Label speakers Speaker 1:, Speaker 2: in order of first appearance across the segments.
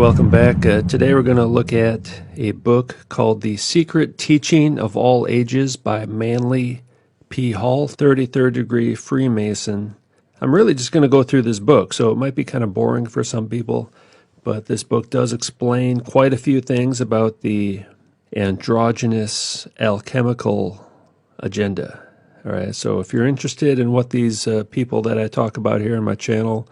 Speaker 1: welcome back. Today we're going to look at a book called The Secret Teaching of All Ages by Manly P. Hall, 33rd degree Freemason. I'm really just going to go through this book, so it might be kind of boring for some people, but this book does explain quite a few things about the androgynous alchemical agenda. All right, so if you're interested in what these people that I talk about here on my channel,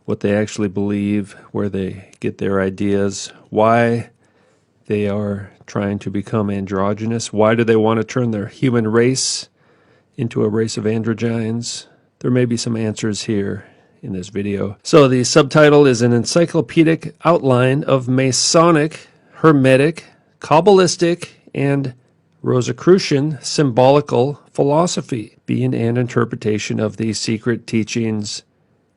Speaker 1: what they actually believe, where they get their ideas, why they are trying to become androgynous, why do they want to turn their human race into a race of androgynes, there may be some answers here in this video. So the subtitle is An Encyclopedic Outline of Masonic, Hermetic, Kabbalistic, and Rosicrucian Symbolical Philosophy, being an interpretation of the secret teachings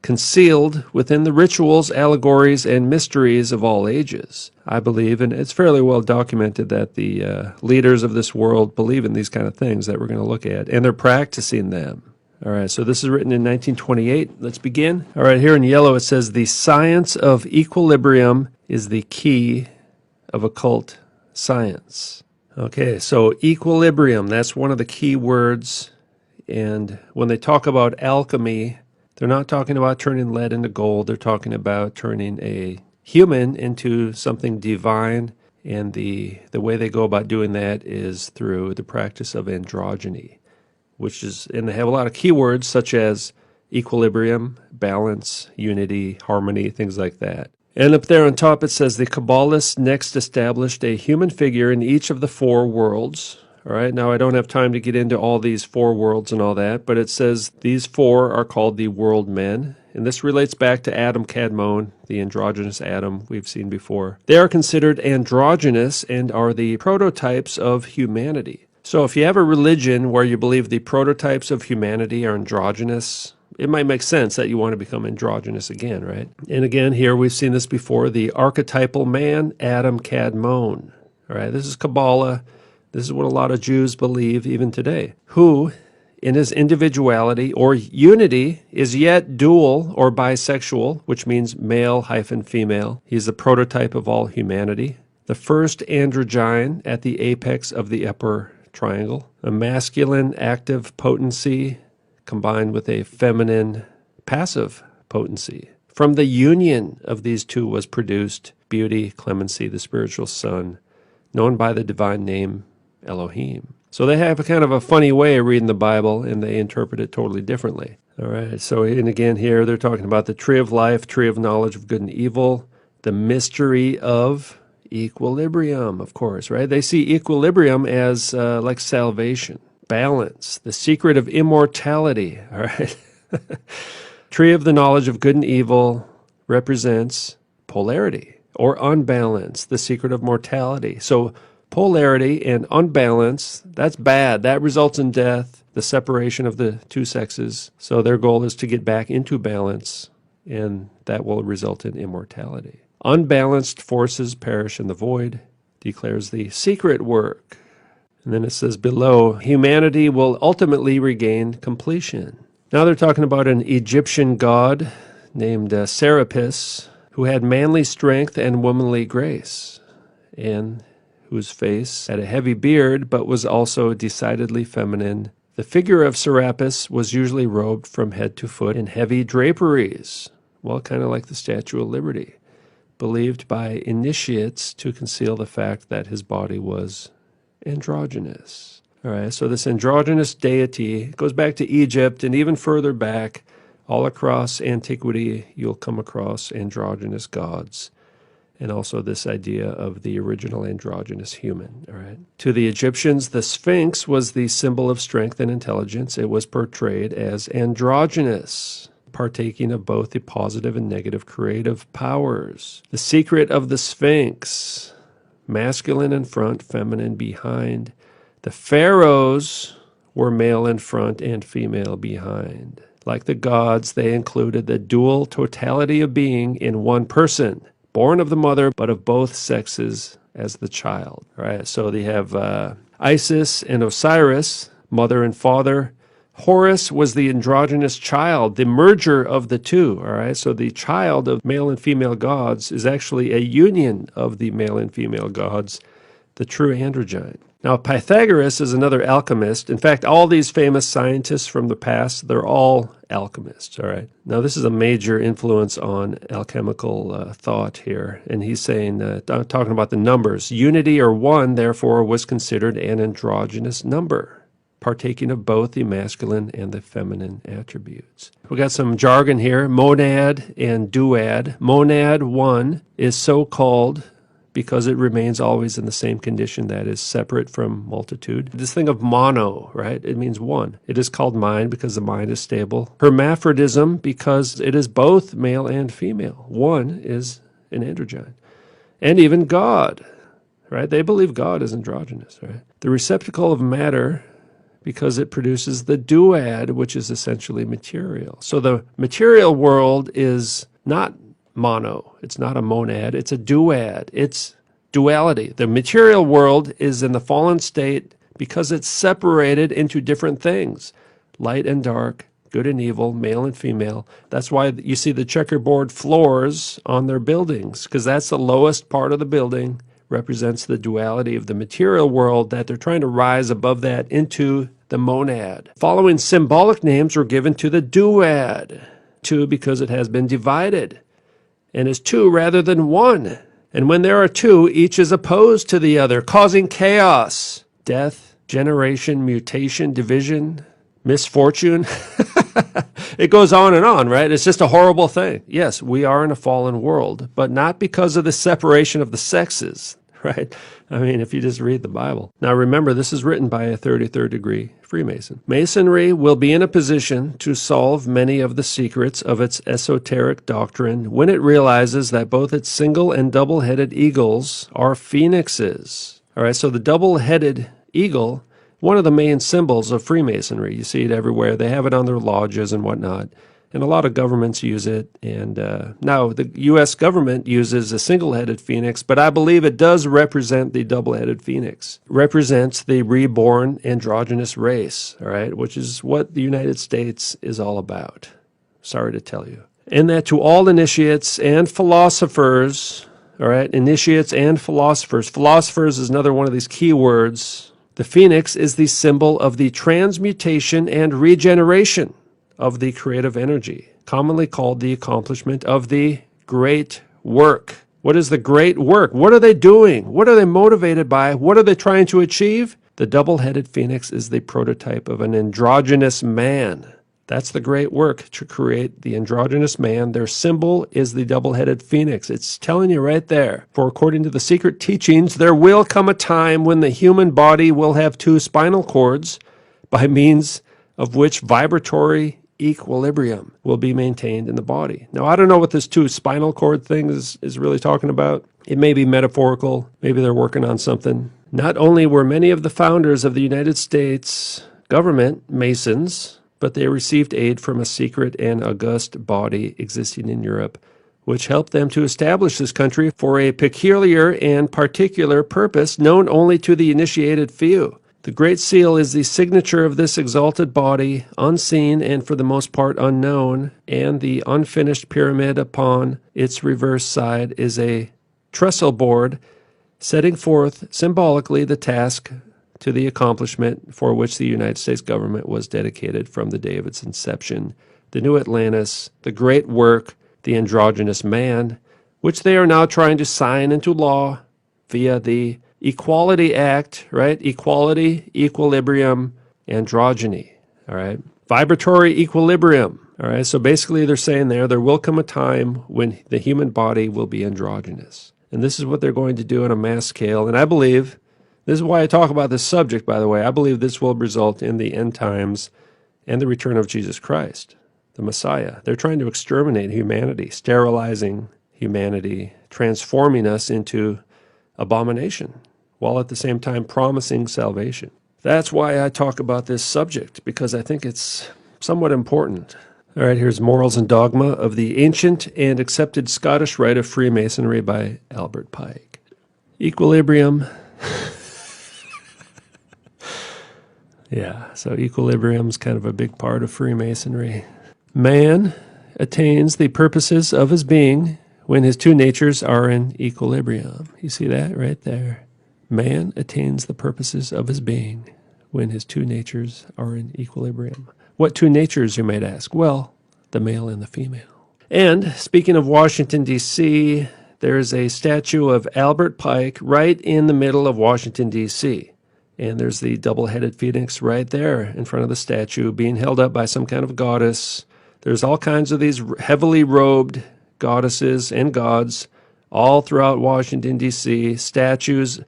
Speaker 1: concealed within the rituals, allegories, and mysteries of all ages. I believe, and it's fairly well documented, that the leaders of this world believe in these kind of things that we're going to look at, and they're practicing them. All right, so this is written in 1928. Let's begin. All right, here in yellow it says, the science of equilibrium is the key of occult science. Okay, so equilibrium, that's one of the key words, and when they talk about alchemy, they're not talking about turning lead into gold. They're talking about turning a human into something divine. And the way they go about doing that is through the practice of androgyny, which is, and they have a lot of keywords such as equilibrium, balance, unity, harmony, things like that. And up there on top it says the Kabbalists next established a human figure in each of the four worlds. All right, now I don't have time to get into all these four worlds and all that, but it says these four are called the world men, and this relates back to Adam Kadmon, the androgynous Adam we've seen before. They are considered androgynous and are the prototypes of humanity. So if you have a religion where you believe the prototypes of humanity are androgynous, it might make sense that you want to become androgynous again, right? And again, here we've seen this before, the archetypal man, Adam Kadmon. All right, this is Kabbalah. This is what a lot of Jews believe even today, who, in his individuality or unity, is yet dual or bisexual, which means male-female. He's the prototype of all humanity, the first androgyne at the apex of the upper triangle, a masculine active potency combined with a feminine passive potency. From the union of these two was produced beauty, clemency, the spiritual son, known by the divine name Elohim. So they have a kind of a funny way of reading the Bible, and they interpret it totally differently. All right, so and again here they're talking about the tree of life, tree of knowledge of good and evil, the mystery of equilibrium, of course, right? They see equilibrium as like salvation, balance, the secret of immortality, all right? Tree of the knowledge of good and evil represents polarity or unbalance, the secret of mortality. So polarity and unbalance, that's bad. That results in death, the separation of the two sexes. So their goal is to get back into balance, and that will result in immortality. Unbalanced forces perish in the void, declares the secret work. And then it says below, humanity will ultimately regain completion. Now they're talking about an Egyptian god named Serapis, who had manly strength and womanly grace, and whose face had a heavy beard, but was also decidedly feminine. The figure of Serapis was usually robed from head to foot in heavy draperies, well, kind of like the Statue of Liberty, believed by initiates to conceal the fact that his body was androgynous. All right, so this androgynous deity goes back to Egypt, and even further back, all across antiquity, you'll come across androgynous gods. And also this idea of the original androgynous human, all right? To the Egyptians, the Sphinx was the symbol of strength and intelligence. It was portrayed as androgynous, partaking of both the positive and negative creative powers. The secret of the Sphinx, masculine in front, feminine behind. The pharaohs were male in front and female behind. Like the gods, they included the dual totality of being in one person, born of the mother, but of both sexes as the child. All right, so they have Isis and Osiris, mother and father, Horus was the androgynous child, the merger of the two, all right? So the child of male and female gods is actually a union of the male and female gods, the true androgyne. Now, Pythagoras is another alchemist. In fact, all these famous scientists from the past, they're all alchemists, all right? Now, this is a major influence on alchemical thought here. And he's saying, talking about the numbers, unity or one, therefore, was considered an androgynous number, partaking of both the masculine and the feminine attributes. We got some jargon here, monad and duad. Monad, one, is so called because it remains always in the same condition, that is separate from multitude. This thing of mono, right? It means one. It is called mind because the mind is stable. Hermaphrodism because it is both male and female. One is an androgyne. And even God, right? They believe God is androgynous, right? The receptacle of matter because it produces the duad, which is essentially material. So the material world is not mono. It's not a monad. It's a duad. It's duality. The material world is in the fallen state because it's separated into different things, light and dark, good and evil, male and female. That's why you see the checkerboard floors on their buildings, because that's the lowest part of the building, represents the duality of the material world, that they're trying to rise above that into the monad. Following symbolic names were given to the duad, two because it has been divided and is two rather than one. And when there are two, each is opposed to the other, causing chaos, death, generation, mutation, division, misfortune. It goes on, right? It's just a horrible thing. Yes, we are in a fallen world, but not because of the separation of the sexes, right? I mean, if you just read the Bible. Now remember, this is written by a 33rd degree Freemason. Masonry will be in a position to solve many of the secrets of its esoteric doctrine when it realizes that both its single and double-headed eagles are phoenixes. All right, so the double-headed eagle, one of the main symbols of Freemasonry. You see it everywhere. They have it on their lodges and whatnot. And a lot of governments use it. And now the U.S. government uses a single-headed phoenix, but I believe it does represent the double-headed phoenix. It represents the reborn androgynous race, all right, which is what the United States is all about. Sorry to tell you. And that to all initiates and philosophers, all right, initiates and philosophers. Philosophers is another one of these key words. The phoenix is the symbol of the transmutation and regeneration of the creative energy, commonly called the accomplishment of the great work. What is the great work? What are they doing? What are they motivated by? What are they trying to achieve? The double-headed phoenix is the prototype of an androgynous man. That's the great work, to create the androgynous man. Their symbol is the double-headed phoenix. It's telling you right there. For according to the secret teachings, there will come a time when the human body will have two spinal cords, by means of which vibratory equilibrium will be maintained in the body. Now, I don't know what this two spinal cord thing is really talking about. It may be metaphorical. Maybe they're working on something. Not only were many of the founders of the United States government Masons, but they received aid from a secret and august body existing in Europe, which helped them to establish this country for a peculiar and particular purpose known only to the initiated few. The Great Seal is the signature of this exalted body, unseen and for the most part unknown, and the unfinished pyramid upon its reverse side is a trestle board setting forth symbolically the task to the accomplishment for which the United States government was dedicated from the day of its inception, the New Atlantis, the great work, the androgynous man, which they are now trying to sign into law via the Equality Act, right? Equality, equilibrium, androgyny, all right? Vibratory equilibrium, all right? So basically they're saying there will come a time when the human body will be androgynous. And this is what they're going to do on a mass scale. And I believe, this is why I talk about this subject, by the way, I believe this will result in the end times and the return of Jesus Christ, the Messiah. They're trying to exterminate humanity, sterilizing humanity, transforming us into abomination, while at the same time promising salvation. That's why I talk about this subject, because I think it's somewhat important. All right, here's Morals and Dogma of the Ancient and Accepted Scottish Rite of Freemasonry by Albert Pike. Equilibrium. Yeah, so equilibrium's kind of a big part of Freemasonry. Man attains the purposes of his being when his two natures are in equilibrium. You see that right there? Man attains the purposes of his being when his two natures are in equilibrium. What two natures, you might ask? Well, the male and the female. And speaking of Washington, D.C., there's a statue of Albert Pike right in the middle of Washington, D.C., and there's the double-headed phoenix right there in front of the statue being held up by some kind of goddess. There's all kinds of these heavily robed goddesses and gods all throughout Washington, D.C., statues.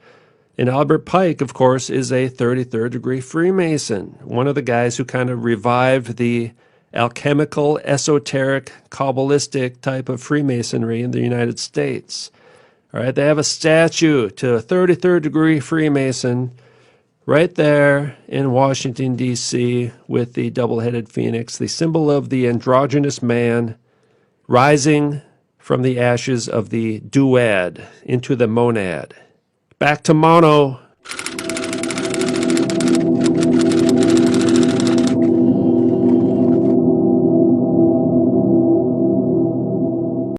Speaker 1: And Albert Pike, of course, is a 33rd degree Freemason, one of the guys who kind of revived the alchemical, esoteric, Kabbalistic type of Freemasonry in the United States. All right, they have a statue to a 33rd degree Freemason right there in Washington, D.C., with the double-headed phoenix, the symbol of the androgynous man rising from the ashes of the duad into the monad. Back to mono.